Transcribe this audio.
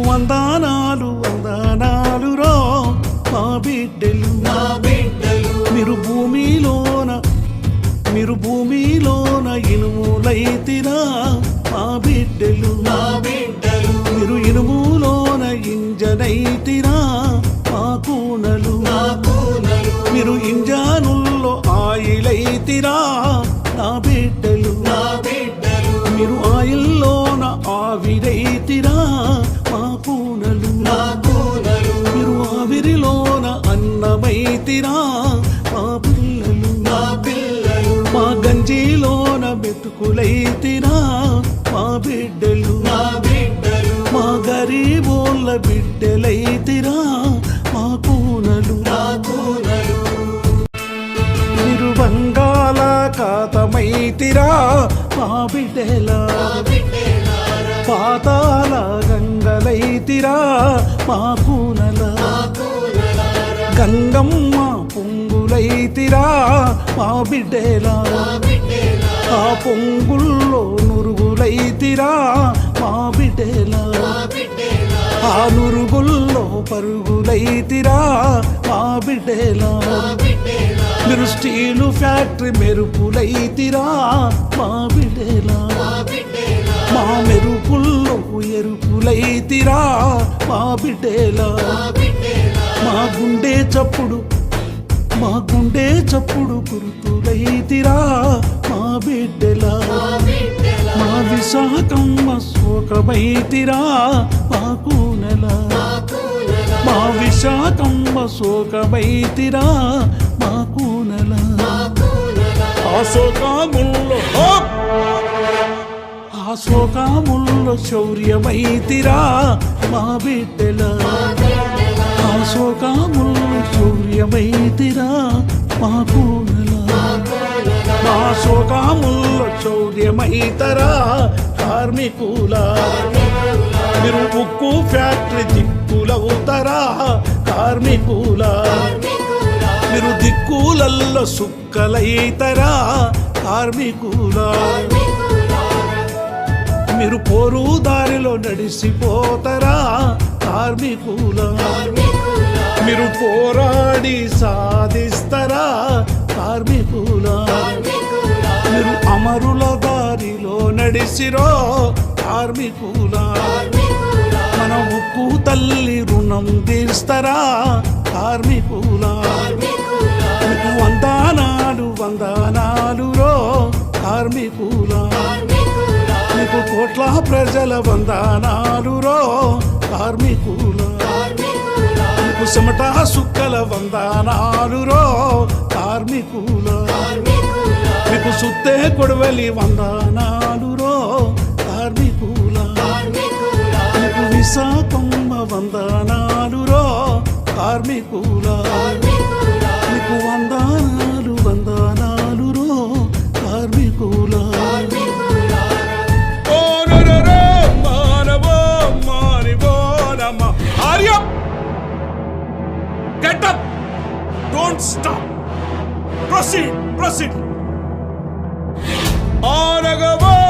వందనాలు వందనాలు రో మా బిడ్డలు మీరు భూమిలోన ఇనుములైతిరా మా బిడ్డలు మీరు ఇనుములోన ఇంజనైతిరా మా కూనలు మీరు ఇంజనుల్లో ఆయిలైతిరా నా బిడ్డలు మీరు ఆయిల్లోన ఆవిరైతిరా మా కూనలు మీరు ఆవిరిలోన అన్నమైతిరా మా పిల్లలు మా గంజిలోన మెతుకులైతిరా మా బిడ్డలు మా గరీబోళ్ళ బిడ్డలైతిరా మా కూనలు మీరు బంగాళాఖాతమైతిరా మా బిడ్డల పాతాళ గంగలైతిరా మా కూనల గంగమ్మ పొంగులైతిరా మా బిడ్డల ఆ పొంగుల్లో నురుగులైతిరా మా బిడ్డల ఆ నురుగుల్లో పరుగులైతిరా మా బిడ్డల మీరు స్టీలు ఫ్యాక్టరీ మెరుపులైతిరా మా బిడ్డల మా మెరుపుల్లో ఎరుపులైతిరా మా బిడ్డల మా గుండె చప్పుడు గుర్తులైతిరా మా బిడ్డల మా విశాఖమ్మ శోకమైతిరా మా కూనల మా విశాఖమ్మ శోకమైతిరా మా కూనల ఆ శోకాముల్లో శౌర్యమైతిరా మా బిడ్డల ఆ శోకాముల్లో శౌర్యమైతిరా మా కూనల మా శోకాముల్లో శౌర్యమైతరా కార్మికుల మీరు ఉక్కు ఫ్యాక్టరీ దిక్కులవుతారా కార్మికుల మీరు దిక్కులల్లో సుక్కలైతరా కార్మికుల మీరు పోరు దారిలో నడిసిపోతారా కార్మికుల మీరు పోరాడి సాధిస్తారా కార్మికుల మీరు అమరుల దారిలో నడిసిరో కార్మికుల మన ఉక్కు తల్లి రుణం తీర్స్తారా కార్మికుల మీకు వందనాలు రో కార్మికుల మీకు కోట్ల ప్రజల వందనాలు రో కార్మికుల మీకు చెమట సుక్కల వందనాలు రో కార్మికుల మీకు సుత్తే కొడవలి వందనాలు రో కార్మికుల మీకు విశాఖమ్మ వందనాలు రో కార్మికుల మీకు వందనాలు రో కార్మికుల Get up! Don't stop! Proceed! Anagama!